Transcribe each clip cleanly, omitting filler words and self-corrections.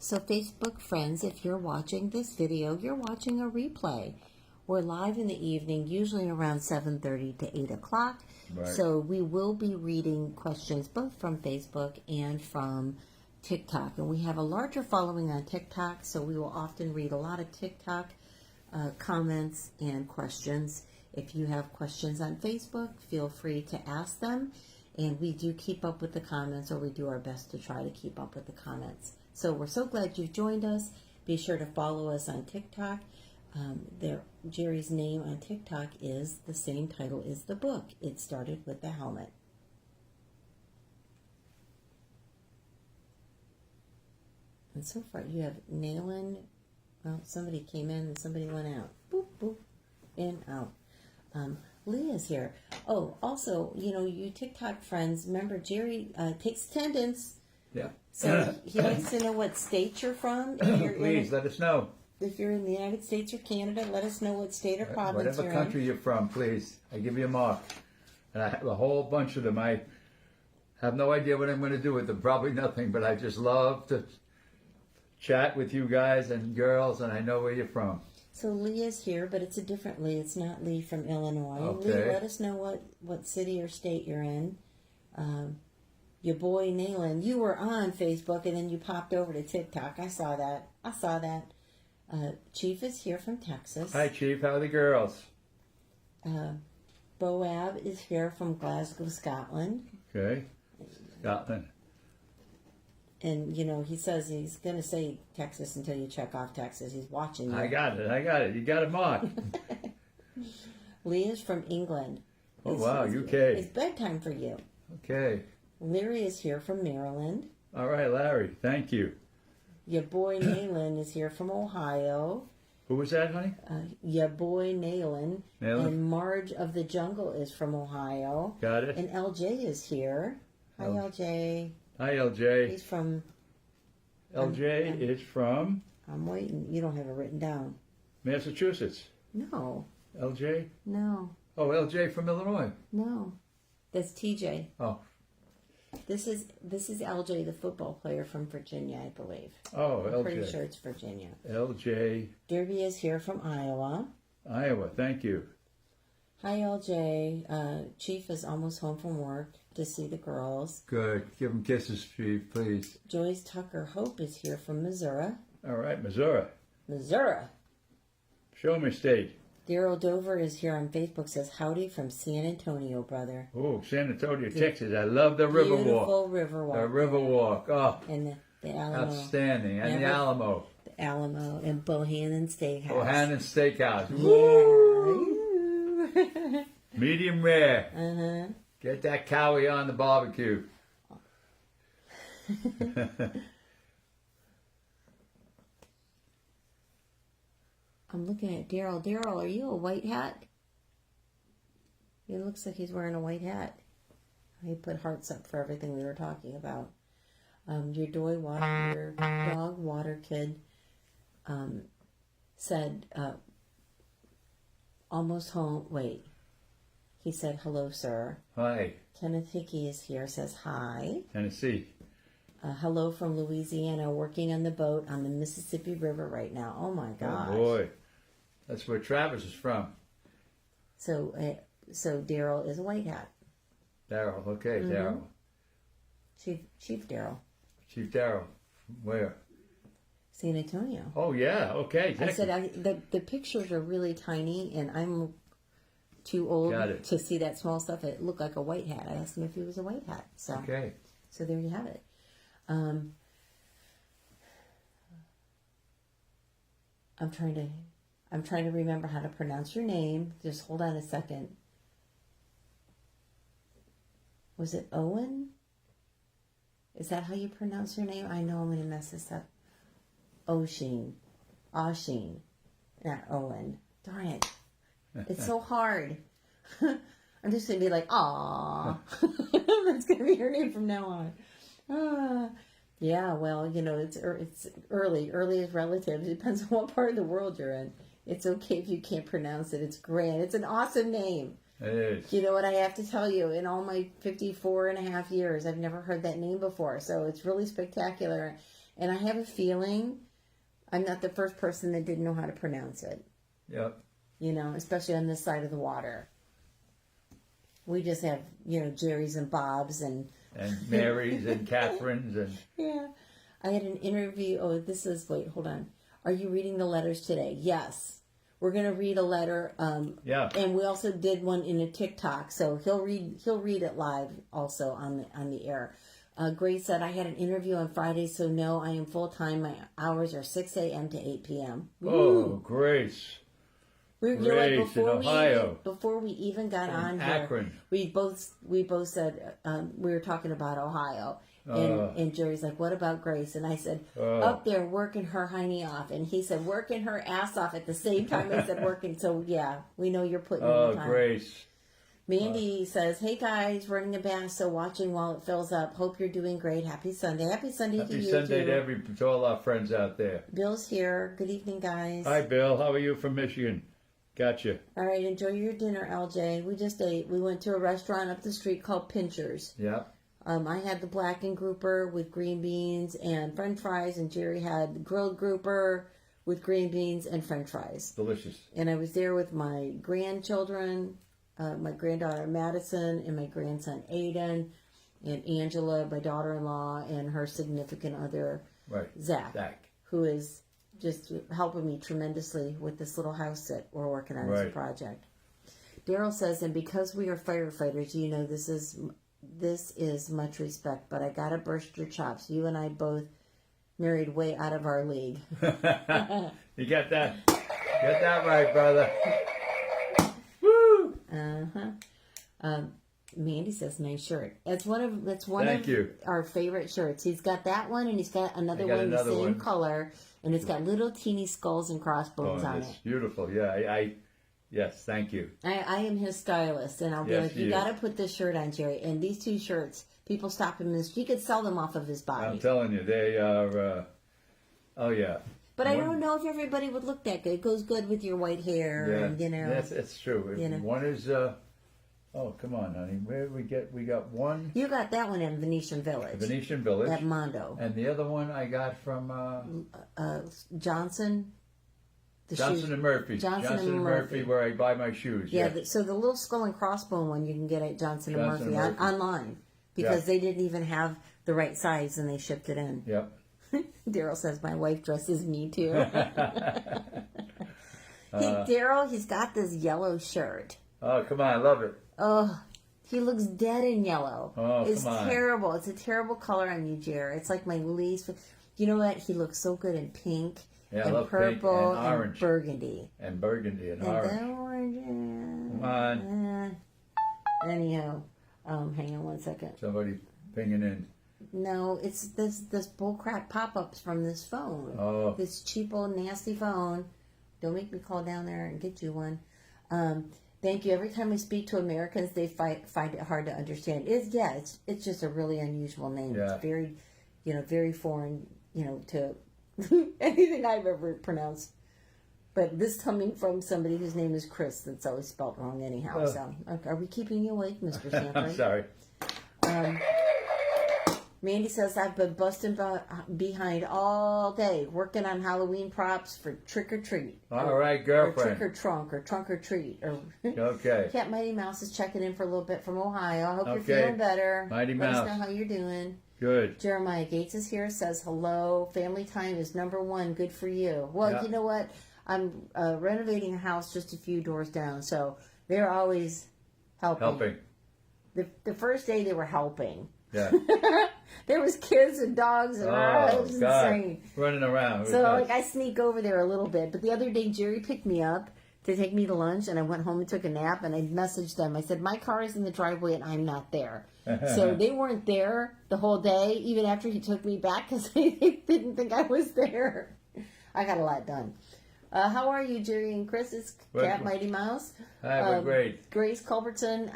So Facebook friends, if you're watching this video, you're watching a replay. We're live in the evening, usually around 7:30 to 8 o'clock. Right. So we will be reading questions both from Facebook and from TikTok. And we have a larger following on TikTok, so we will often read a lot of TikTok comments and questions. If you have questions on Facebook, feel free to ask them. And we do keep up with the comments, or we do our best to try to keep up with the comments. So we're so glad you've joined us. Be sure to follow us on TikTok. Jerry's name on TikTok is the same title as the book. It Started with a Helmet. And so far you have Nayland. Well, somebody came in and somebody went out. Boop, boop, in, out. Leah's here. Oh, also, you TikTok friends, remember Jerry takes attendance. Yeah. So he wants to know what state you're from. Please let us know. If you're in the United States or Canada, let us know what state or province Whatever you're country in. you're from, please. I give you a mark. And I have a whole bunch of them. I have no idea what I'm going to do with them. Probably nothing, but I just love to chat with you guys and girls, and I know where you're from. So Lee is here, but it's a different Lee. It's not Lee from Illinois. Okay. Lee, let us know what city or state you're in. Your boy Nayland, you were on Facebook and then you popped over to TikTok. I saw that. Chief is here from Texas. Hi, Chief. How are the girls? Boab is here from Glasgow, Scotland. Okay. Scotland. And, he says he's going to say Texas until you check off Texas. He's watching you. I got it. You got a mark. Lee is from England. Oh, wow. UK. It's bedtime for you. Okay. Larry is here from Maryland. All right, Larry. Thank you. Your boy Nayland is here from Ohio. Who was that, honey? Your boy Nayland. Nayland. And Marge of the Jungle is from Ohio. Got it. And LJ is here. Hi, LJ. Hi, LJ. He's from... LJ is from? I'm waiting. You don't have it written down. Massachusetts. No. LJ? No. Oh, LJ from Illinois. No. That's TJ. Oh. This is LJ, the football player from Virginia, I believe. Oh, LJ. I'm pretty sure it's Virginia. LJ. Derby is here from Iowa. Iowa, thank you. Hi, LJ. Chief is almost home from work to see the girls. Good. Give them kisses, Chief, please. Joyce Tucker Hope is here from Missouri. All right, Missouri. Missouri. Show me state. Daryl Dover is here on Facebook, says, howdy from San Antonio, brother. Oh, San Antonio, Texas. I love the Riverwalk. Beautiful Riverwalk. The Riverwalk. Oh, and the Alamo. Outstanding. And the Alamo. The Alamo and Bohannon Steakhouse. Bohannon Steakhouse. Yeah. Woo! Medium rare. Uh-huh. Get that cowie on the barbecue. I'm looking at Daryl. Daryl, are you a white hat? It looks like he's wearing a white hat. He put hearts up for everything we were talking about. Your dog water kid said, almost home. Wait. He said, hello, sir. Hi. Kenneth Hickey is here, says hi. Tennessee. Hello from Louisiana, working on the boat on the Mississippi River right now. Oh, my gosh. Oh, boy. That's where Travis is from. So Daryl is a white hat. Daryl. Okay, Mm-hmm. Daryl. Chief Daryl. Chief Daryl. Where? San Antonio. Oh, yeah. Okay. I said the pictures are really tiny, and I'm too old to see that small stuff. It looked like a white hat. I asked him if he was a white hat. So, okay. So there you have it. I'm trying to remember how to pronounce your name. Just hold on a second. Was it Owen? Is that how you pronounce your name? I know I'm going to mess this up. Oshin, not Owen. Darn it. It's so hard. I'm just going to be like, aw. That's going to be her name from now on. Yeah, well, it's early. Early is relative. It depends on what part of the world you're in. It's okay if you can't pronounce it. It's grand. It's an awesome name. It is. You know what I have to tell you? In all my 54 and a half years, I've never heard that name before. So it's really spectacular. And I have a feeling I'm not the first person that didn't know how to pronounce it. Yep. You know, especially on this side of the water. We just have, you know, Jerry's and Bob's and Mary's and Catherine's and... Yeah. I had an interview. Oh, wait, hold on. Are you reading the letters today? Yes. We're going to read a letter. Yeah. And we also did one in a TikTok. So he'll read it live also on the air. Grace said, I had an interview on Friday, so no, I am full-time. My hours are 6 a.m. to 8 p.m. Oh, Grace. Before we even got on Akron. here, we both said we were talking about Ohio, and Jerry's like, "What about Grace?" And I said, "Up there working her hiney off," and he said, "Working her ass off" at the same time. I said, "Working." So yeah, we know you're putting in the time. Grace. Mandy says, "Hey guys, running a bath, so watching while it fills up. Hope you're doing great. Happy Sunday. Happy Sunday to you too." Happy Sunday to all our friends out there. Bill's here. Good evening, guys. Hi, Bill. How are you from Michigan? Gotcha. All right, enjoy your dinner, LJ. We just ate. We went to a restaurant up the street called Pinchers. Yeah. I had the blackened grouper with green beans and French fries, and Jerry had the grilled grouper with green beans and French fries. Delicious. And I was there with my grandchildren, my granddaughter Madison and my grandson Aiden, and Angela, my daughter-in-law, and her significant other, right, Zach, who is just helping me tremendously with this little house that we're working on as a project. Daryl says, and because we are firefighters, you know, this is much respect, but I gotta burst your chops. You and I both married way out of our league. You got that? Get that right, brother. Woo! Mandy says, nice shirt. That's one of our favorite shirts. He's got that one, and he's got another one the same color, and it's got little teeny skulls and crossbones on it. It's beautiful. Yeah, yes, thank you. I am his stylist, and I'll be like, you got to put this shirt on, Jerry. And these two shirts, people stop him in the street. He could sell them off of his body. I'm telling you, they are. Oh yeah. But I don't know if everybody would look that good. It goes good with your white hair, and you know. Yes, it's true. You know. One is. Oh, come on, honey. Where we got one? You got that one in Venetian Village. Venetian Village. At Mondo. And the other one I got from... Johnson. Johnson and Murphy. Johnson and Murphy, where I buy my shoes. Yeah, so the little skull and crossbone one you can get at Johnson and Murphy. Online. Because they didn't even have the right size and they shipped it in. Yep. Daryl says, my wife dresses me too. Daryl, he's got this yellow shirt. Oh, come on, I love it. Oh, he looks dead in yellow. Oh, it's come on. Terrible. It's a terrible color on you, Jerry. It's like my least. You know what? He looks so good in pink and purple and orange and burgundy. And burgundy and orange. Come on. Anyhow, hang on one second. Somebody pinging in. No, it's this bullcrap pop-ups from this phone. Oh. This cheap old nasty phone. Don't make me call down there and get you one. Thank you. Every time I speak to Americans, they find it hard to understand. It's just a really unusual name. Yeah. It's very, very foreign, to anything I've ever pronounced. But this coming from somebody whose name is Chris, that's always spelled wrong anyhow. So, are we keeping you awake, Mr. Sanford? I'm sorry. Mandy says, I've been busting behind all day, working on Halloween props for trick or treat. All right, girlfriend. Or trick or trunk, or trunk or treat. Okay. Cat Mighty Mouse is checking in for a little bit from Ohio. I hope you're feeling better. Mighty Let Mouse. us know how you're doing. Good. Jeremiah Gates is here, says, hello. Family time is number one. Good for you. Well, you know what? I'm renovating a house just a few doors down, so they're always helping. The first day they were helping. Yeah. There was kids and dogs and it was insane. Running around. So I sneak over there a little bit. But the other day Jerry picked me up to take me to lunch, and I went home and took a nap, and I messaged them. I said, my car is in the driveway and I'm not there. So they weren't there the whole day, even after he took me back, because they didn't think I was there. I got a lot done. How are you, Jerry and Chris? It's Cat Mighty Mouse. Hi, we're great. Grace Culbertson,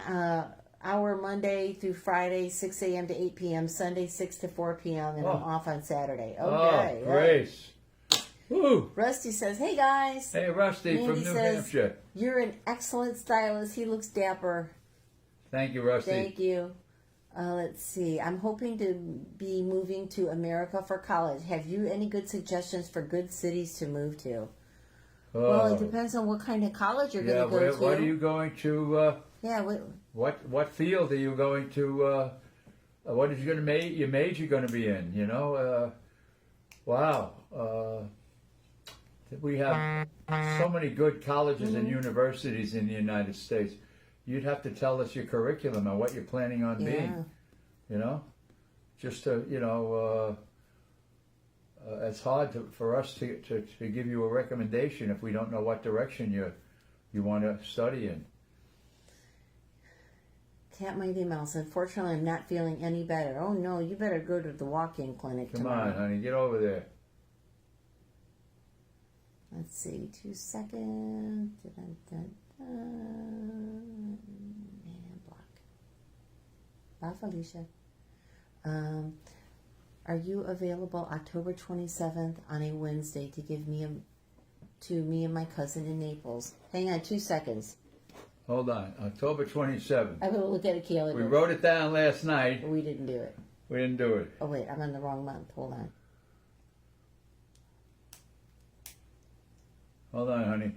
hour Monday through Friday, 6 a.m. to 8 p.m., Sunday 6 to 4 p.m., and I'm off on Saturday. Okay. Oh, Grace. Woo. Rusty says, hey, guys. Hey, Rusty from New Hampshire. You're an excellent stylist. He looks dapper. Thank you, Rusty. Thank you. Let's see. I'm hoping to be moving to America for college. Have you any good suggestions for good cities to move to? Well, it depends on what kind of college you're going to go to. What are you going to? Yeah. What field are you going to? What is your major going to be in? You know. Wow. We have so many good colleges and universities in the United States. You'd have to tell us your curriculum and what you're planning on being. You know, just to it's hard for us to give you a recommendation if we don't know what direction you want to study in. Cat Mighty Mouse, unfortunately, I'm not feeling any better. Oh no, you better go to the walk-in clinic tomorrow. Come on, honey, get over there. Let's see, 2 seconds. Man, block. Bye, Felicia. Are you available October 27th on a Wednesday to give to me and my cousin in Naples? Hang on 2 seconds. Hold on, October 27th. I will look at a calendar. We wrote it down last night. We didn't do it. We didn't do it. Oh wait, I'm on the wrong month. Hold on. Hold on, honey.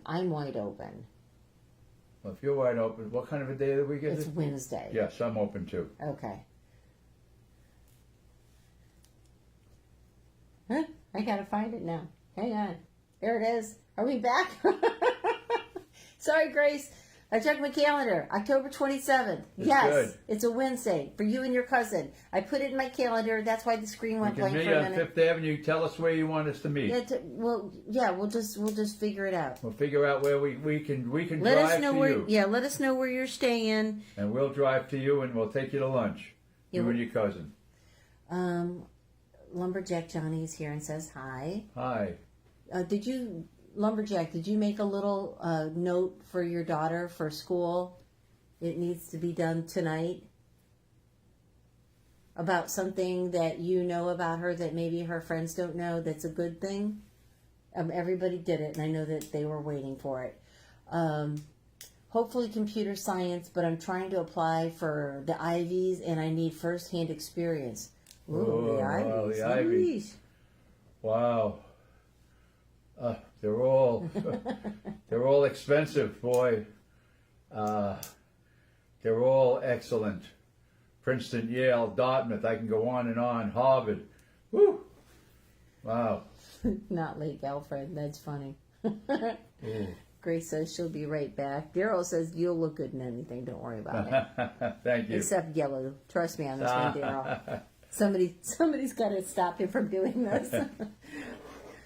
I'm wide open. Well, if you're wide open, what kind of a day of the week is It's it? Wednesday. Yes, I'm open too. Okay. Huh? I gotta find it now. Hang on. There it is. Are we back? Sorry, Grace. I checked my calendar. October 27th. Yes, good. It's a Wednesday for you and your cousin. I put it in my calendar. That's why the screen went We can blank meet for a on minute. Fifth Avenue. Tell us where you want us to meet. We'll just figure it out. We'll figure out where we can Let drive us know to where. you. Yeah, let us know where you're staying. And we'll drive to you, and we'll take you to lunch. Yeah, you and your cousin. Lumberjack Johnny's here and says hi. Hi. Lumberjack, did you make a little note for your daughter for school? It needs to be done tonight. About something that you know about her that maybe her friends don't know that's a good thing. Everybody did it, and I know that they were waiting for it. Hopefully computer science, but I'm trying to apply for the Ivies, and I need first-hand experience. Ooh, the Ivies. Wow, the Ivies. Wow. They're all expensive, boy. They're all excellent. Princeton, Yale, Dartmouth. I can go on and on. Harvard. Woo! Wow. Not Lake Alfred. That's funny. Grace says she'll be right back. Daryl says you'll look good in anything. Don't worry about it. Thank you. Except yellow. Trust me on this one, Daryl. Somebody's got to stop you from doing this.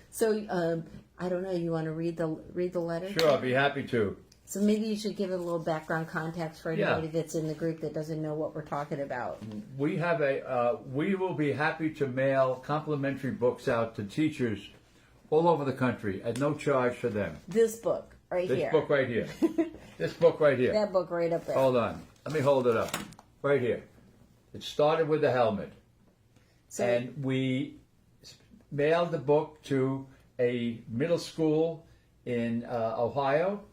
So I don't know. You want to read the letter? Sure, I'll be happy to. So maybe you should give it a little background context for anybody that's in the group that doesn't know what we're talking about. We have we will be happy to mail complimentary books out to teachers all over the country at no charge for them. This book right here. This book right here. This book right here. That book right up there. Hold on. Let me hold it up. Right here. It started with a helmet. So, and we mailed the book to a middle school in Ohio.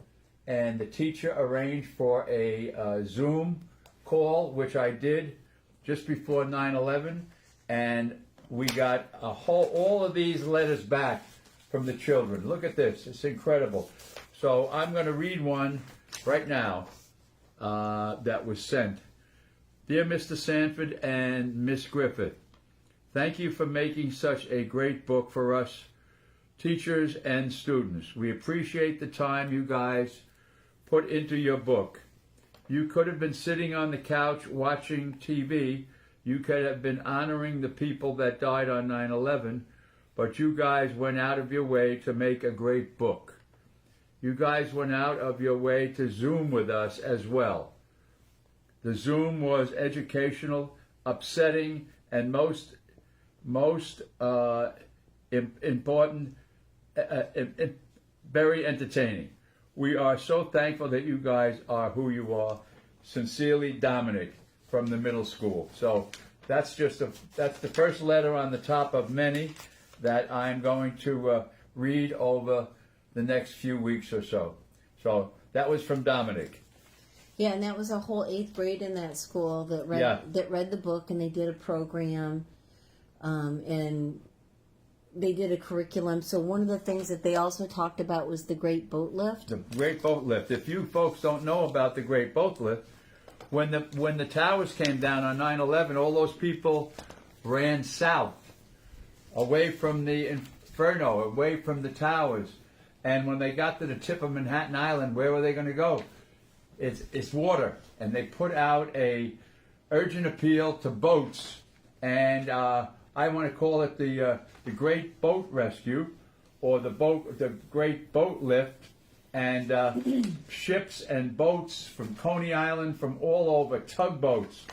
And the teacher arranged for a Zoom call, which I did just before 9/11, and we got all of these letters back from the children. Look at this; it's incredible. So I'm going to read one right now that was sent. Dear Mr. Sanford and Miss Griffith, thank you for making such a great book for us, teachers and students. We appreciate the time you guys put into your book. You could have been sitting on the couch watching TV. You could have been honoring the people that died on 9/11, but you guys went out of your way to make a great book. You guys went out of your way to Zoom with us as well. The Zoom was educational, upsetting, and most important, very entertaining. We are so thankful that you guys are who you are. Sincerely, Dominic from the middle school. So that's the first letter on the top of many that I'm going to read over the next few weeks or so. So that was from Dominic. Yeah, and that was a whole 8th grade in that school that read the book, and they did a program, and they did a curriculum. So one of the things that they also talked about was the Great Boat Lift. The Great Boat Lift. If you folks don't know about the Great Boat Lift, when the towers came down on 9/11, all those people ran south, away from the inferno, away from the towers. And when they got to the tip of Manhattan Island, where were they going to go? It's water. And they put out a urgent appeal to boats, and I want to call it the Great Boat Rescue, or the Great Boat Lift, and ships and boats from Coney Island, from all over, tugboats,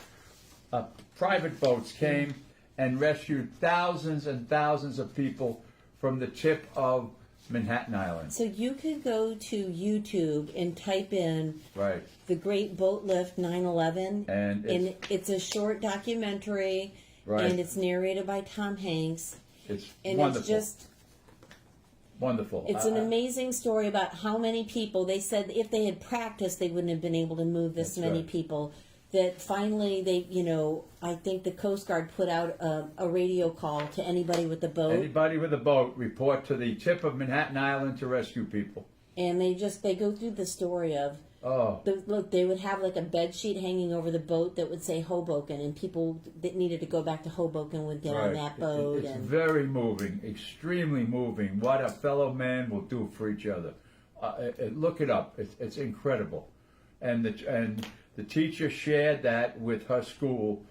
private boats came and rescued thousands and thousands of people from the tip of Manhattan Island. So you could go to YouTube and type in Right. the Great Boat Lift 9/11, And it's a short documentary, Right. and it's narrated by Tom Hanks, it's and wonderful. it's just Wonderful. it's an amazing story about how many people. They said if they had practiced, they wouldn't have been able to move this That's many right. people. That finally they, I think the Coast Guard put out a radio call to anybody with a boat. Anybody with a boat, report to the tip of Manhattan Island to rescue people. And they go through the story of, Oh, look, they would have like a bed sheet hanging over the boat that would say Hoboken, and people that needed to go back to Hoboken would get on that boat. It's very moving, extremely moving. What a fellow man will do for each other. Look it up. It's incredible. And the teacher shared that with her school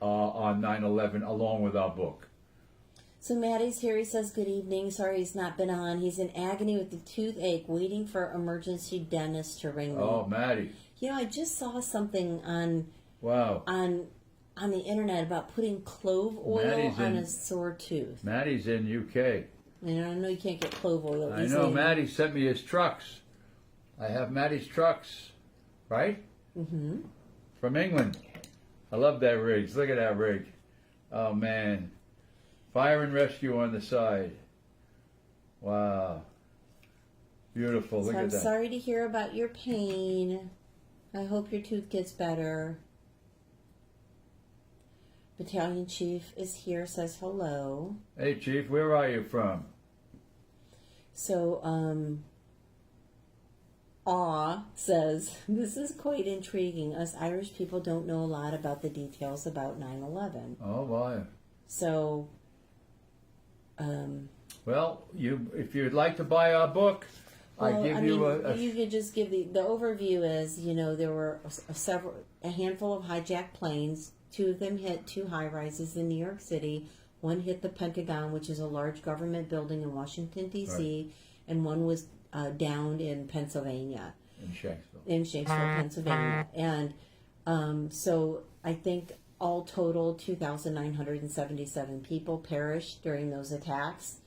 on 9/11, along with our book. So Maddie's here. He says, good evening. Sorry he's not been on. He's in agony with the toothache, waiting for emergency dentist to ring me. Oh, Maddie. I just saw something on Wow. the internet about putting clove oil on a sore tooth. Maddie's in UK. And I know you can't get clove oil I easily. know. Maddie sent me his trucks. I have Maddie's trucks, right? Mm-hmm. From England. I love that rig. Look at that rig. Oh, man. Fire and rescue on the side. Wow. Beautiful. Look So at I'm that. sorry to hear about your pain. I hope your tooth gets better. Battalion Chief is here, says hello. Hey, Chief, where are you from? So, Aw says, this is quite intriguing. Us Irish people don't know a lot about the details about 9/11. Oh, boy. So, Well, if you'd like to buy our book, you could just give the overview is, there were a handful of hijacked planes. 2 of them hit 2 high-rises in New York City. 1 hit the Pentagon, which is a large government building in Washington, D.C., Right. and 1 was downed in Pennsylvania. in Shanksville, Pennsylvania. And so I think all total 2,977 people perished during those attacks.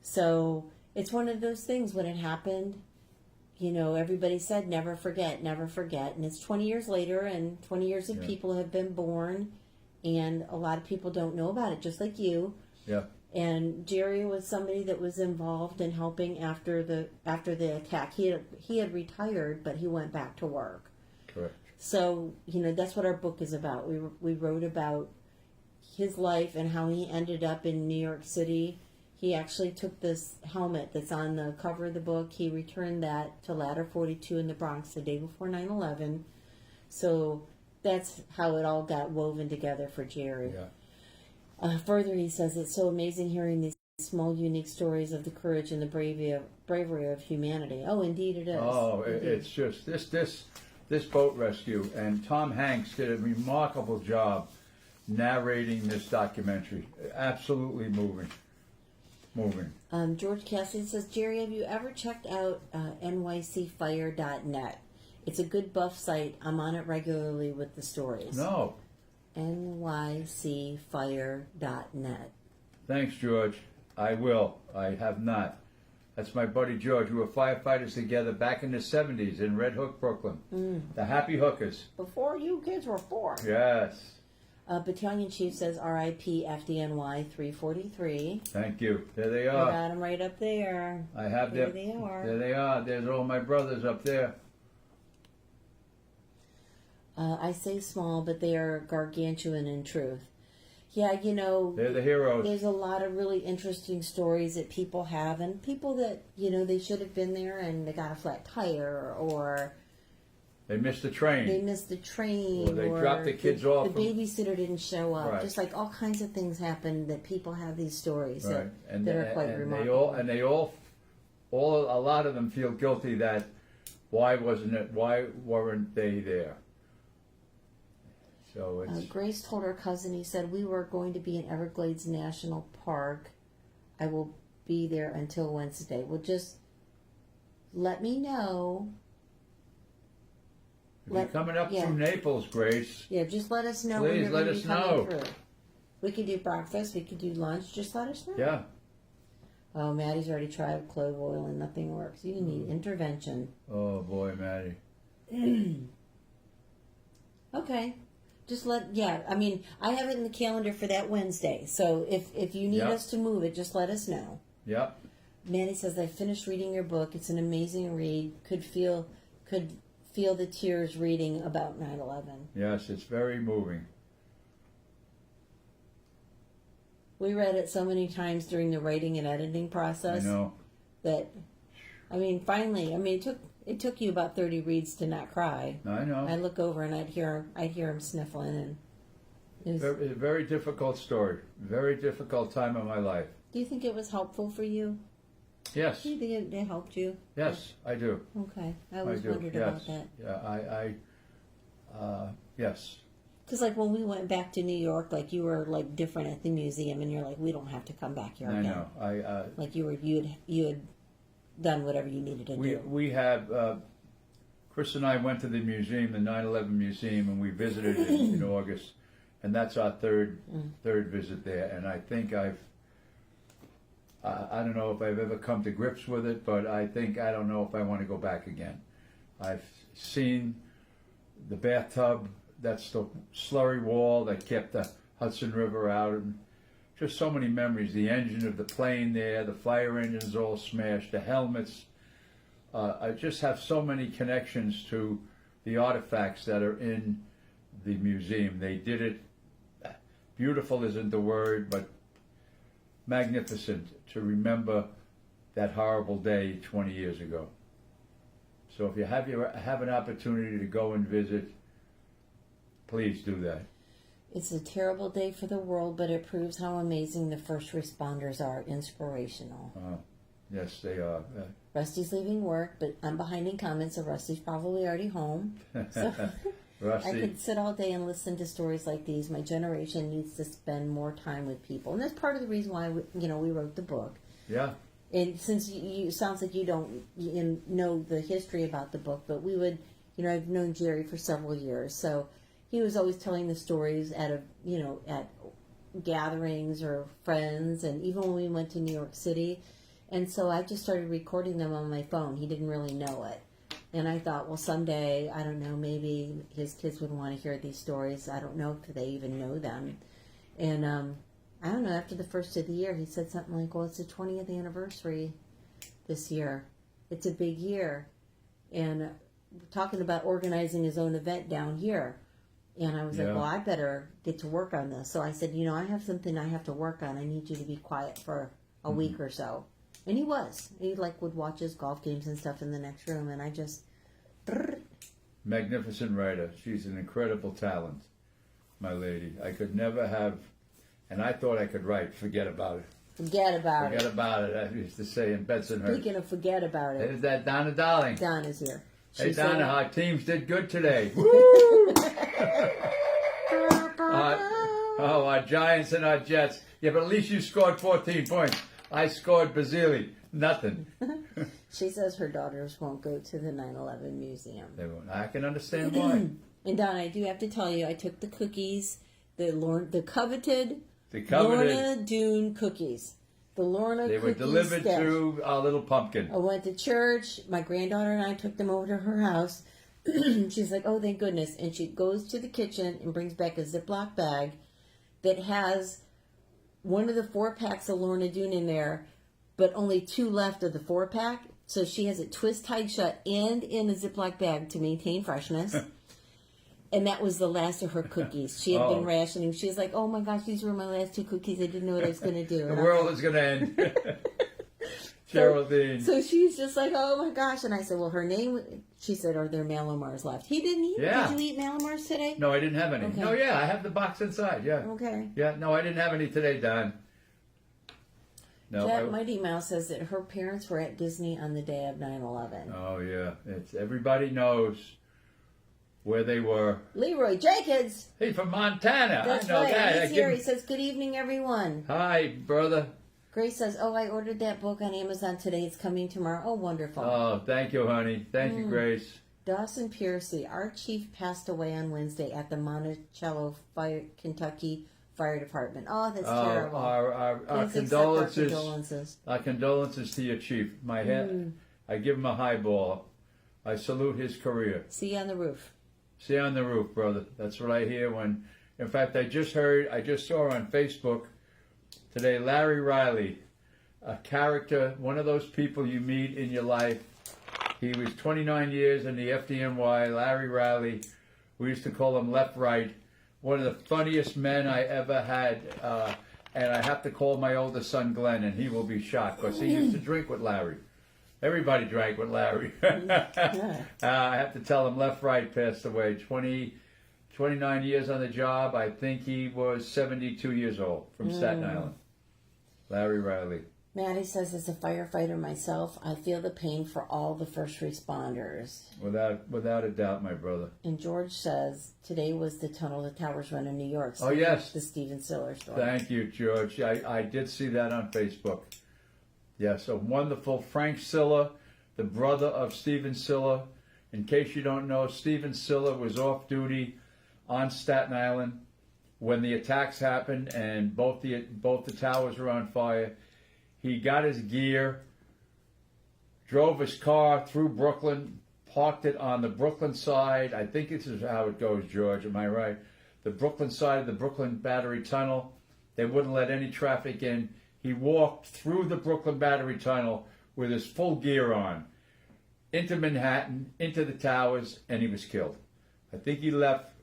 So it's one of those things when it happened, everybody said never forget, never forget. And it's 20 years later, and 20 years of people have been born, and a lot of people don't know about it, just like you. Yeah. And Jerry was somebody that was involved in helping after the attack. He had retired, but he went back to work. Correct. So that's what our book is about. We wrote about his life and how he ended up in New York City. He actually took this helmet that's on the cover of the book. He returned that to Ladder 42 in the Bronx the day before 9/11. So that's how it all got woven together for Jerry. Yeah. Further, he says, it's so amazing hearing these small, unique stories of the courage and the bravery of humanity. Oh, indeed it is. Oh, Indeed. it's just this boat rescue, and Tom Hanks did a remarkable job narrating this documentary. Absolutely moving. George Cassidy says, Jerry, have you ever checked out nycfire.net? It's a good buff site. I'm on it regularly with the stories. No. nycfire.net. Thanks, George. I will. I have not. That's my buddy George. We were firefighters together back in the 70s in Red Hook, Brooklyn. The Happy Hookers. Before you kids were born. Yes. Battalion Chief says R.I.P. FDNY 343. Thank you. There they I are. got them right up there. I have There them. they are. There they are. There's all my brothers up there. I say small, but they are gargantuan in truth. Yeah, you know, They're the heroes. there's a lot of really interesting stories that people have, and people that, you know, they should have been there and they got a flat tire, or They missed the train. they missed the train, Or they dropped the kids off The babysitter didn't show up. Right. Just like all kinds of things happen that people have these stories Right. that are quite remarkable. They all, a lot of them feel guilty that why weren't they there? So it's Grace told her cousin, he said, we were going to be in Everglades National Park. I will be there until Wednesday. Well, just let me know. if you're coming up through Naples, Grace. Yeah, just let us know when Please you're let going to us be coming know. through. We could do breakfast. We could do lunch. Just let us know. Yeah. Oh, Maddie's already tried clove oil and nothing works. You need intervention. Oh boy, Maddie. Okay. Just I mean, I have it in the calendar for that Wednesday. So if you need us to move it, just let us know. Yep. Manny says, I finished reading your book. It's an amazing read. Could feel the tears reading about 9/11. Yes, it's very moving. We read it so many times during the writing and editing process. I know. That, I mean, finally, it took you about 30 reads to not cry. I know. I'd look over and I'd hear him sniffling, and it was, Very, very difficult story. Very difficult time of my life. do you think it was helpful for you? Yes. Do you think it helped you? Yes, I do. Okay. I always do. wondered Yes. about that. Yeah, yes. Because like when we went back to New York, like you were like different at the museum, and you're like, we don't have to come back here I again. know. Like you had done whatever you needed to do. We have Chris and I went to the museum, the 9/11 museum, and we visited it in August, and that's our third visit there. And I think I don't know if I've ever come to grips with it, but I don't know if I want to go back again. I've seen the bathtub. That's the slurry wall that kept the Hudson River out, and just so many memories. The engine of the plane there, the fire engines all smashed, the helmets. I just have so many connections to the artifacts that are in the museum. They did it, beautiful isn't the word, but magnificent to remember that horrible day 20 years ago. So if you have an opportunity to go and visit, please do that. It's a terrible day for the world, but it proves how amazing the first responders are. Inspirational. Yes, they are. Rusty's leaving work, but I'm behind in comments, so Rusty's probably already home. So Rusty. I could sit all day and listen to stories like these. My generation needs to spend more time with people, and that's part of the reason why we wrote the book. Yeah. And since you sounds like you don't know the history about the book, but we would, I've known Jerry for several years, so he was always telling the stories at gatherings or friends, and even when we went to New York City. And so I just started recording them on my phone. He didn't really know it. And I thought, well, someday, I don't know, maybe his kids would want to hear these stories. I don't know if they even know them. And I don't know, after the first of the year, he said something like, well, it's the 20th anniversary this year. It's a big year. And talking about organizing his own event down here. And I was like, well, I better get to work on this. So I said, I have something I have to work on. I need you to be quiet for a week or so. And he was. He would watch his golf games and stuff in the next room. And I just... Magnificent writer. She's an incredible talent, my lady. I could never have... And I thought I could write. Forget about it. Forget about it. Forget about it. I used to say in Bensonhurst. Speaking of forget about it. There's that Donna Darling. Donna's here. Hey, Donna, our teams did good today. Woo! Our Giants and our Jets. Yeah, but at least you scored 14 points. I scored Bazili. Nothing. She says her daughters won't go to the 9/11 museum. They won't. I can understand why. And Donna, I do have to tell you, I took the cookies, the coveted Lorna Doone cookies. The Lorna They were cookies delivered sketch. through our little pumpkin. I went to church. My granddaughter and I took them over to her house. She's like, oh, thank goodness. And she goes to the kitchen and brings back a Ziploc bag that has one of the 4-packs of Lorna Doone in there, but only 2 left of the 4-pack. So she has it twist tied shut and in a Ziploc bag to maintain freshness. And that was the last of her cookies. She had been rationing. She's like, oh my gosh, these were my last 2 cookies. I didn't know what I was going to do. The world is going to end. Geraldine. So she's just like, oh my gosh. And I said, well, her name, she said, are there Malamars left? He didn't eat. Yeah. Did you eat Malamars today? No, I didn't have any. Okay. No, yeah, I have the box inside. Yeah. Okay. Yeah, no, I didn't have any today, Don. No. That Mighty Mouse says that her parents were at Disney on the day of 9/11. Oh, yeah. It's everybody knows where they were. Leroy Jenkins. Hey, from Montana. That's I know right. that. He's here. He says, good evening, everyone. Hi, brother. Grace says, oh, I ordered that book on Amazon today. It's coming tomorrow. Oh, wonderful. Oh, thank you, honey. Thank you, Grace. Dawson Piercy, our chief passed away on Wednesday at the Monticello Kentucky Fire Department. Oh, that's terrible. Our Please accept condolences. Our condolences to your chief. My head. I give him a highball. I salute his career. See you on the roof. See you on the roof, brother. That's what I hear when. In fact, I just saw on Facebook today, Larry Riley, a character, one of those people you meet in your life. He was 29 years in the FDNY, Larry Riley. We used to call him Left Right. One of the funniest men I ever had. And I have to call my oldest son Glenn, and he will be shocked because he used to drink with Larry. Everybody drank with Larry. I have to tell him Left Right passed away. 29 years on the job. I think he was 72 years old from Staten Island. Larry Riley. Maddie says, as a firefighter myself, I feel the pain for all the first responders. Without a doubt, my brother. And George says, today was the Tunnel to Towers run in New York. Oh, yes. The Steven Siller story. Thank you, George. I did see that on Facebook. Yes, a wonderful Frank Siller, the brother of Steven Siller. In case you don't know, Steven Siller was off duty on Staten Island when the attacks happened and both the towers were on fire. He got his gear, drove his car through Brooklyn, parked it on the Brooklyn side. I think this is how it goes, George. Am I right? The Brooklyn side of the Brooklyn Battery Tunnel. They wouldn't let any traffic in. He walked through the Brooklyn Battery Tunnel with his full gear on, into Manhattan, into the towers, and he was killed. I think he left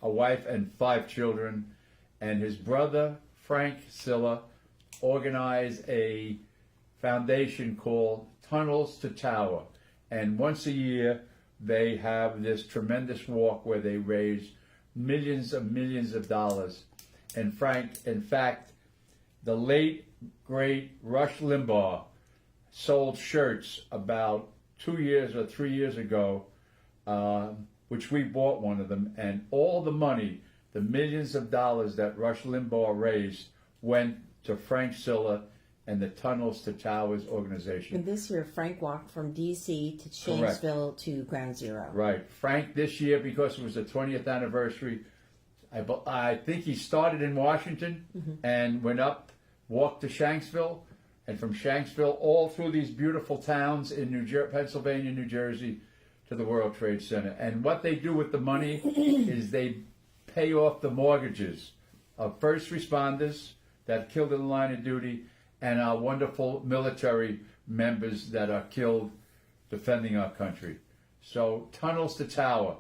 a wife and 5 children, and his brother, Frank Siller, organized a foundation called Tunnels to Tower. And once a year, they have this tremendous walk where they raise millions of dollars. And Frank, in fact, the late, great Rush Limbaugh sold shirts about 2 years or 3 years ago, which we bought one of them, and all the money, the millions of dollars that Rush Limbaugh raised, went to Frank Siller and the Tunnels to Towers organization. And this year, Frank walked from D.C. to Shanksville to Ground Zero. Right. Frank, this year, because it was the 20th anniversary, I think he started in Washington and went up, walked to Shanksville, and from Shanksville all through these beautiful towns in Pennsylvania, New Jersey, to the World Trade Center. And what they do with the money is they pay off the mortgages of first responders that killed in the line of duty and our wonderful military members that are killed defending our country. So, Tunnels to Tower.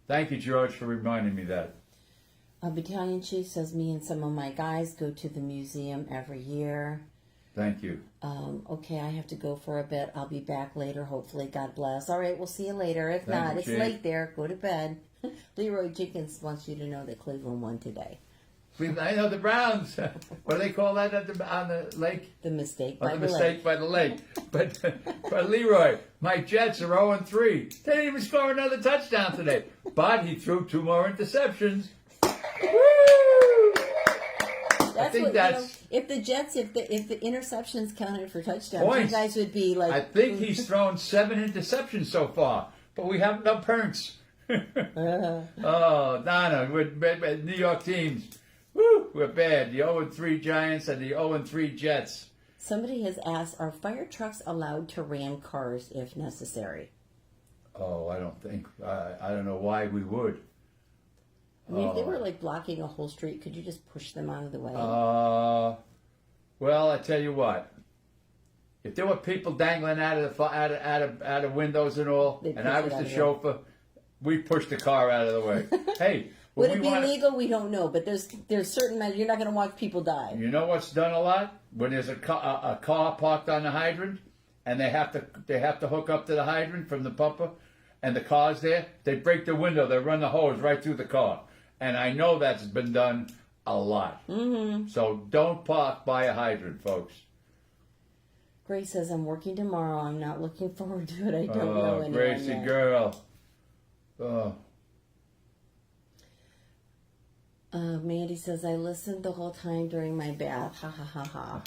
Thank you, George, for reminding me that. A battalion chief says, me and some of my guys go to the museum every year. Thank you. Okay, I have to go for a bit. I'll be back later, hopefully. God bless. All right, we'll see you later. If Thank not, you, it's Chief. late there. Go to bed. Leroy Jenkins wants you to know that Cleveland won today. I know the Browns. What do they call that on the lake? The mistake Or by the the mistake lake. by the lake. But Leroy, my Jets are 0-3. They didn't even score another touchdown today. But he threw 2 more interceptions. Woo! That's think what, that's- if the Jets, if the interceptions counted for touchdowns, Points. you guys would be like. I think he's thrown 7 interceptions so far. But we have no points. Oh, Donna, we're New York teams. Woo, we're bad. The 0-3 Giants and the 0-3 Jets. Somebody has asked, are fire trucks allowed to ram cars if necessary? Oh, I don't think. I don't know why we would. I mean, if they were like blocking a whole street, could you just push them out of the way? Well, I tell you what. If there were people dangling out of windows and all, They'd and push I it was out the of the chauffeur, we'd push the car out of the way. Hey, Would when it we be wanna- legal? We don't know, but there's certain measures. You're not going to watch people die. You know what's done a lot? When there's a car parked on the hydrant, and they have to hook up to the hydrant from the pumper, and the car's there, they break the window, they run the hose right through the car. And I know that's been done a lot. Mm-hmm. So don't park by a hydrant, folks. Grace says, I'm working tomorrow. I'm not looking forward to it. I don't know anyone Gracie yet. girl. Oh. Mandy says, I listened the whole time during my bath. Ha ha ha ha.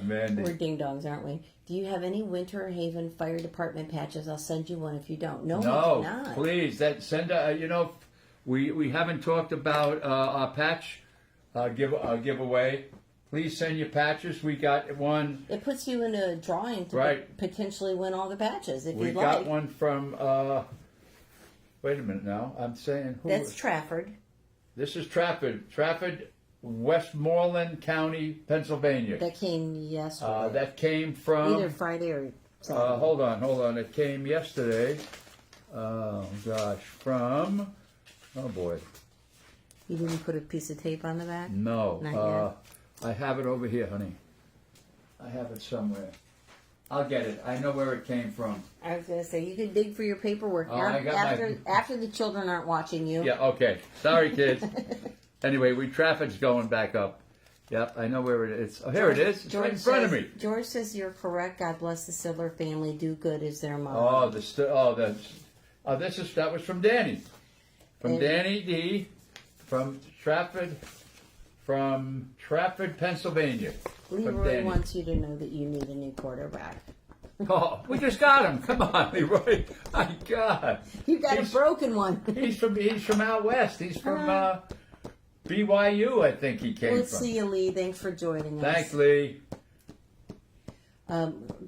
Mandy. We're ding dongs, aren't we? Do you have any Winter Haven Fire Department patches? I'll send you one if you don't. No, we do not. Please. Send a. We haven't talked about our patch giveaway. Please send your patches. We got one. It puts you in a drawing to potentially win all the patches if We you'd got like. one from. Wait a minute now. I'm saying who? That's Trafford. This is Trafford. Trafford, Westmoreland County, Pennsylvania. That came yesterday. That came from. Either Friday or Saturday. Hold on. It came yesterday. Oh gosh, from. Oh boy. You didn't put a piece of tape on the back? No. Not I have it over here, honey. I have it somewhere. I'll get it. I know where it came from. I was going to say, you can dig for your paperwork Oh, I got after the children aren't watching you. Yeah, okay. Sorry, kids. Anyway, traffic's going back up. Yep, I know where it is. Oh, here it is. It's right in front of me. George says you're correct. God bless the Sidler family. Do good is their motto. That was from Danny. From Danny D. From Trafford, Pennsylvania. Leroy wants you to know that you need a new quarterback. Oh, we just got him. Come on, Leroy. My God. You got a broken one. He's from out west. He's from BYU, I think he came Let's from. see you, Lee. Thanks for joining us. Thanks, Lee.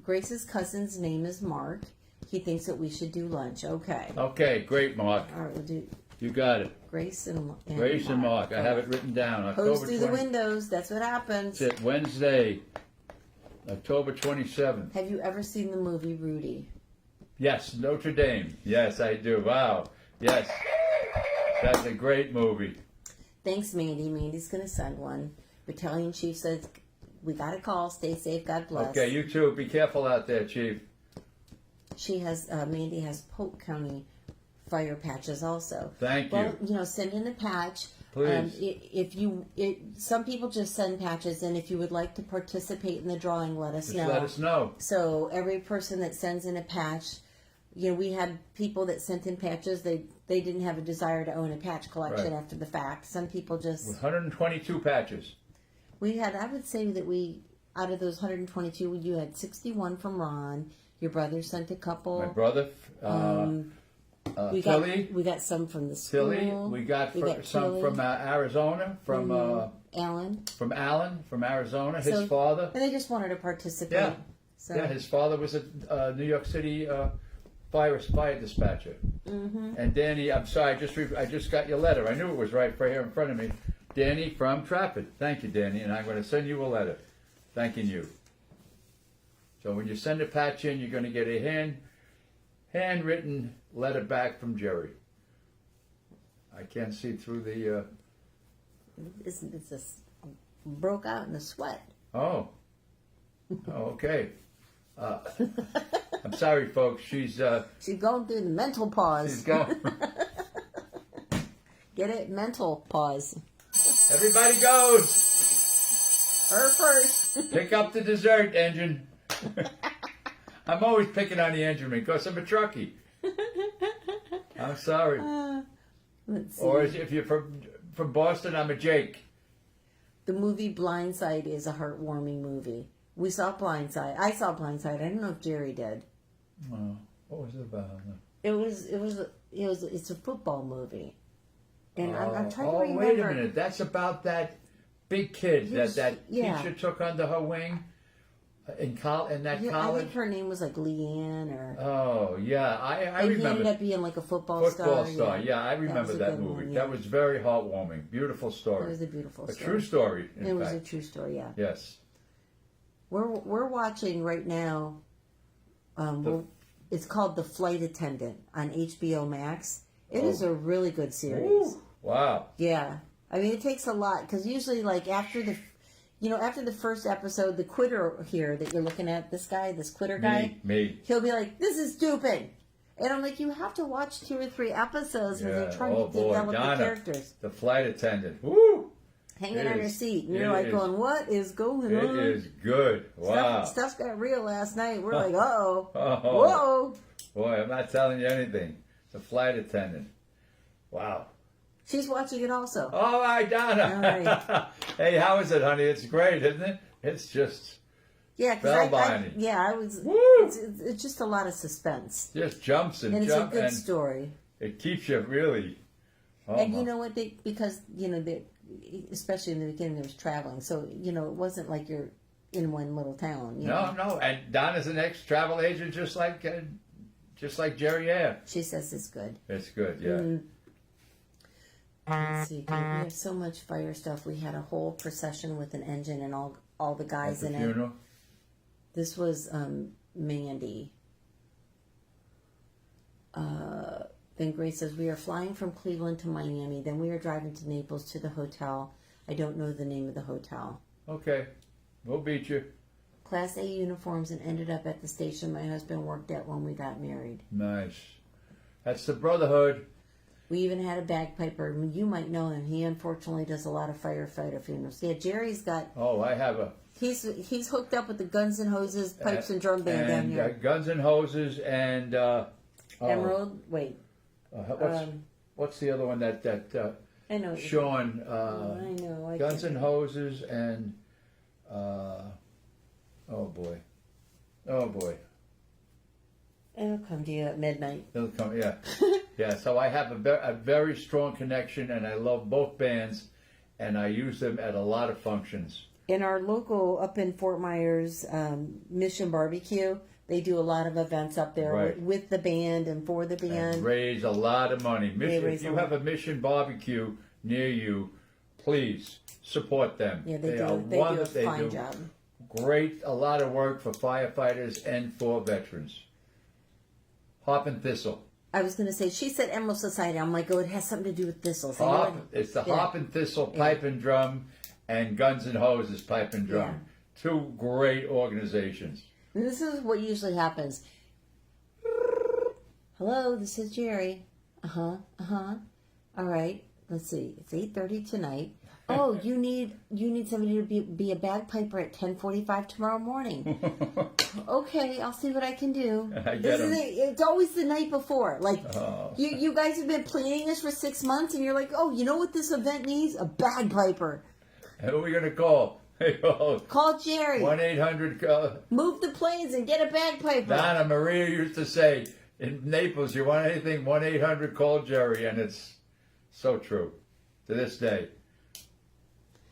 Grace's cousin's name is Mark. He thinks that we should do lunch. Okay. Okay, great, Mark. All right, we'll do You got it. Grace and Mark. I have it written down. Hose October through the windows. That's what happens. That's it. Wednesday, October 27th. Have you ever seen the movie Rudy? Yes, Notre Dame. Yes, I do. Wow. Yes. That's a great movie. Thanks, Mandy. Mandy's going to send one. Battalion Chief says, we got a call. Stay safe. God bless. Okay, you too. Be careful out there, Chief. She has, Mandy has Polk County fire patches also. Thank you. Well, send in a patch. Please. Some people just send patches, and if you would like to participate in the drawing, let us know. Let us know. So every person that sends in a patch, we had people that sent in patches. They didn't have a desire to own a patch collection after the fact. Some people just. 122 patches. I would say that out of those 122, you had 61 from Ron. Your brother sent a couple. My brother. We got some from the school. Philly. We got some from Arizona. From Alan. From Alan from Arizona. His father. And they just wanted to participate. Yeah. So. Yeah. His father was a New York City fire dispatcher. Mm-hmm. And Danny, I'm sorry, I just got your letter. I knew it was right here in front of me. Danny from Trafford. Thank you, Danny. And I'm going to send you a letter thanking you. So when you send a patch in, you're going to get a handwritten letter back from Jerry. I can't see through the. It's just broke out in a sweat. Oh, okay. I'm sorry, folks. She's going through the mental pause. She's going. Get it? Mental pause. Everybody goes. Her first. Pick up the dessert, engine. I'm always picking on the engine because I'm a truckie. I'm sorry. Let's see. Or if you're from Boston, I'm a Jake. The movie Blindside is a heartwarming movie. We saw Blindside. I saw Blindside. I don't know if Jerry did. Oh, what was it about? It's a football movie. And I'm trying to remember. Wait a minute. That's about that big kid that teacher took under her wing. in that I college. think her name was like Leanne or. Oh yeah, I And he remember. ended up being like a football star. Yeah, I remember was a that good movie. one, yeah. That was very heartwarming. Beautiful story. It was a beautiful story. true story. It was a true story. Yeah. Yes. We're watching right now. It's called The Flight Attendant on HBO Max. It is a really good series. Ooh, wow. Yeah, I mean it takes a lot because usually like after the first episode, the quitter here that you're looking at, this quitter guy, Me. he'll be like, "This is stupid," and I'm like, "You have to watch 2 or 3 episodes when they're trying to develop the characters." The flight attendant. Woo! Hanging on your seat, and you're like going, "What is going on?" It is good. Wow. Stuff got real last night. We're like, "Uh-oh. Oh. Whoa." Boy, I'm not telling you anything. The flight attendant. Wow. She's watching it also. All right, Donna. All right. Hey, how is it, honey? It's great, isn't it? It's just Yeah, because I was. Woo! It's just a lot of suspense, just jumps and and jumps. it's a good story. It keeps you really. Oh, And you know what? Because especially in the beginning, there was traveling, so it wasn't like you're in one little town. No, and Donna's an ex-travel agent, just like Jerry Air. She says it's good. It's good, yeah. Mm-hmm. Let's see. We have so much fire stuff. We had a whole procession with an engine and all the guys At the in funeral. it. This was Mandy. Then Grace says, we are flying from Cleveland to Miami. Then we are driving to Naples to the hotel. I don't know the name of the hotel. Okay, we'll beat you. Class A uniforms and ended up at the station my husband worked at when we got married. Nice. That's the brotherhood. We even had a bagpiper. I mean, you might know him. He unfortunately does a lot of firefighter funerals. Yeah, Jerry's got... Oh, I have a... He's hooked up with the Guns and Hoses, Pipes and Drum Band down here. Guns and Hoses and... Emerald? Wait. What's the other one that I know. Sean... I know. Guns and Hoses and... oh, boy. It'll come to you at midnight. It'll come, yeah. Yeah, so I have a very strong connection, and I love both bands, and I use them at a lot of functions. In our local, up in Fort Myers, Mission Barbecue, they do a lot of events up there with the band and for the band. And raise a lot of money. If you have a Mission Barbecue near you, please support them. Yeah, they do a fine job. Great, a lot of work for firefighters and for veterans. Hop and Thistle. I was going to say, she said Emerald Society. I'm like, oh, it has something to do with thistles. It's the Hop and Thistle Pipe and Drum and Guns and Hoses Pipe and Drum. Yeah. 2 great organizations. And this is what usually happens. Hello, this is Jerry. All right, let's see. It's 8:30 tonight. Oh, you need somebody to be a bagpiper at 10:45 tomorrow morning. Okay, I'll see what I can do. It's always the night before. Like you guys have been planning this for 6 months, and you're like, oh, you know what this event needs? A bagpiper. Who are we gonna call? Call Jerry. 1-800. Move the planes and get a bagpiper. Donna Maria used to say in Naples, you want anything? 1-800 call Jerry, and it's so true to this day.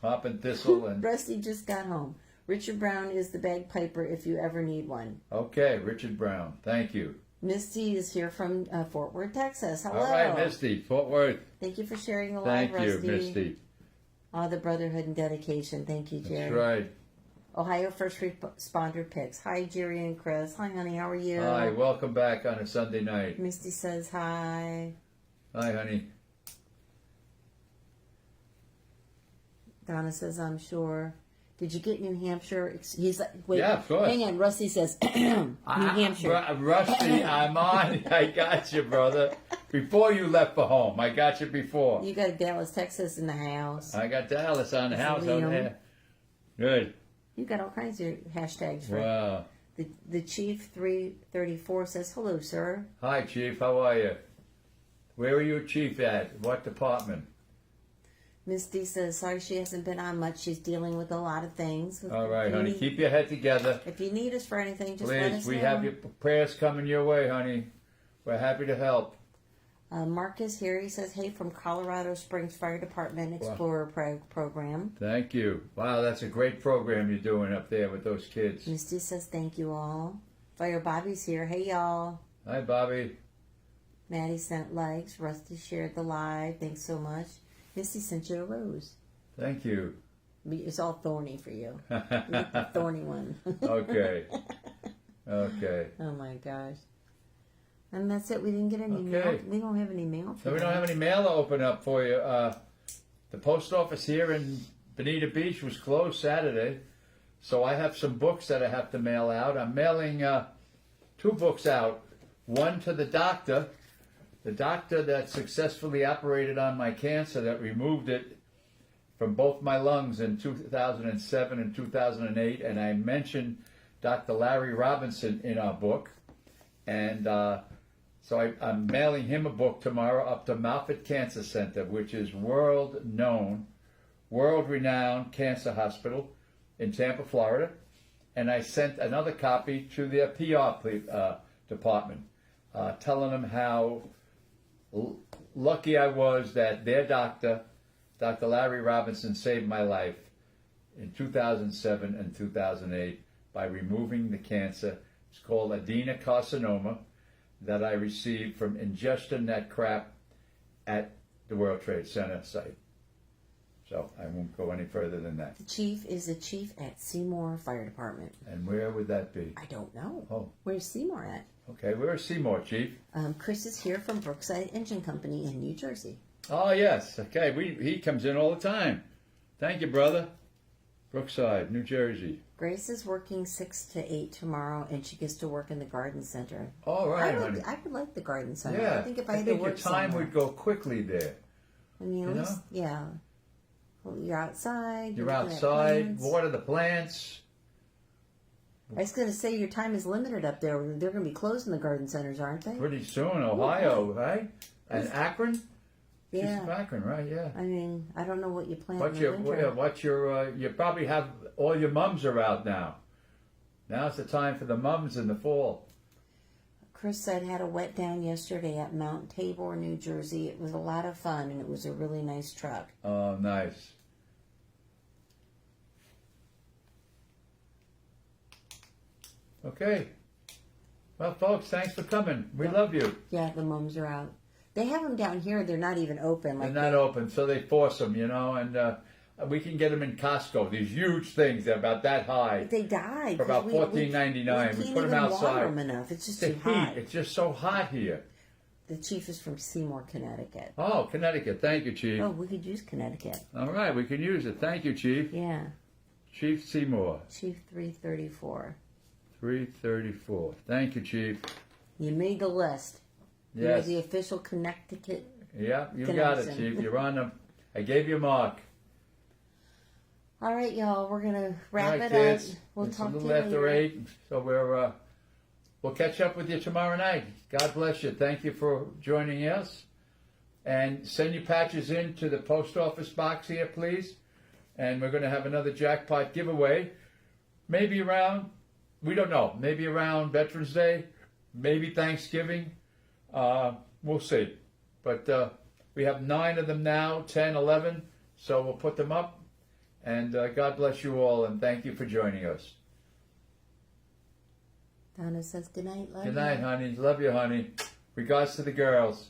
Hop and Thistle and... Rusty just got home. Richard Brown is the bagpiper if you ever need one. Okay, Richard Brown. Thank you. Misty is here from Fort Worth, Texas. Hello. All right, Misty, Fort Worth. Thank you for sharing the live, Rusty. Thank you, Misty. The brotherhood and dedication. Thank you, Jerry. That's right. Ohio First Responder Picks. Hi, Jerry and Chris. Hi, honey. How are you? Hi, welcome back on a Sunday night. Misty says hi. Hi, honey. Donna says, I'm sure. Did you get New Hampshire? He's like, wait, yeah, of course. Hang on. Rusty says, New Hampshire. Rusty, I'm on. I got you, brother. Before you left for home. I got you before. You got Dallas, Texas in the house. I got Dallas on the house out there. Good. You got all kinds of hashtags for wow. The Chief 334 says, hello, sir. Hi, Chief. How are you? Where are you, Chief, at? What department? Misty says, sorry she hasn't been on much. She's dealing with a lot of things. All right, honey. Keep your head together. If you need us for anything, just let us know. Please, we have your prayers coming your way, honey. We're happy to help. Marcus here, he says, hey, from Colorado Springs Fire Department Explorer Program. Thank you. Wow, that's a great program you're doing up there with those kids. Misty says, thank you all. Fire Bobby's here. Hey, y'all. Hi, Bobby. Maddie sent likes. Rusty shared the live. Thanks so much. Misty sent you a rose. Thank you. It's all thorny for you. You get the thorny one. Okay. Okay. Oh, my gosh. And that's it. We didn't get any mail. We don't have any mail. So we don't have any mail to open up for you. The post office here in Bonita Beach was closed Saturday, so I have some books that I have to mail out. I'm mailing 2 books out. One to the doctor that successfully operated on my cancer, that removed it from both my lungs in 2007 and 2008, and I mentioned Dr. Larry Robinson in our book, and so I'm mailing him a book tomorrow up to Moffitt Cancer Center, which is world-renowned cancer hospital in Tampa, Florida. And I sent another copy to their PR department, telling them how lucky I was that their doctor, Dr. Larry Robinson, saved my life in 2007 and 2008 by removing the cancer. It's called adenocarcinoma, that I received from ingesting that crap at the World Trade Center site. So I won't go any further than that. The chief is the chief at Seymour Fire Department. And where would that be? I don't know. Oh. Where's Seymour at? Okay, where's Seymour, Chief? Chris is here from Brookside Engine Company in New Jersey. Oh, yes. Okay, he comes in all the time. Thank you, brother. Brookside, New Jersey. Grace is working 6 to 8 tomorrow, and she gets to work in the garden center. All right, honey. I would like the garden center. Yeah, I think if I had to work your time somewhere, would go quickly there. I mean, at least, yeah. Well, you're outside. You're looking at outside, plants. water the plants. I was going to say your time is limited up there. They're going to be closing the garden centers, aren't they? Pretty soon, Ohio, right? And Akron? She's Yeah. from Akron, right? Yeah. I mean, I don't know what you plant What's in the your, winter. you probably have, all your mums are out now. Now's the time for the mums in the fall. Chris said had a wet down yesterday at Mount Tabor, New Jersey. It was a lot of fun, and it was a really nice truck. Oh, nice. Okay. Well, folks, thanks for coming. We love you. Yeah, the mums are out. They have them down here. They're not even open. They're not open, so they force them, and we can get them in Costco. These huge things, they're about that high. But they died. For about $14.99. We put them outside. Warm them enough. It's just The too hot. heat, it's just so hot here. The chief is from Seymour, Connecticut. Oh, Connecticut. Thank you, Chief. Oh, we could use Connecticut. All right, we can use it. Thank you, Chief. Yeah. Chief Seymour. Chief 334. 334. Thank you, Chief. You made the list. Yes. You're the official Connecticut. Yeah, you got it, Chief. You're on them. I gave you a mark. All right, y'all. We're gonna wrap All right, it kids. up. We'll It's talk a to little you after later. 8, so we'll catch up with you tomorrow night. God bless you. Thank you for joining us. And send your patches in to the post office box here, please. And we're going to have another jackpot giveaway. Maybe around, we don't know, maybe around Veterans Day, maybe Thanksgiving. We'll see. But we have 9 of them now, 10, 11. So we'll put them up. And God bless you all, and thank you for joining us. Donna says good night. Love Good you. night, honey. Love you, honey. Regards to the girls.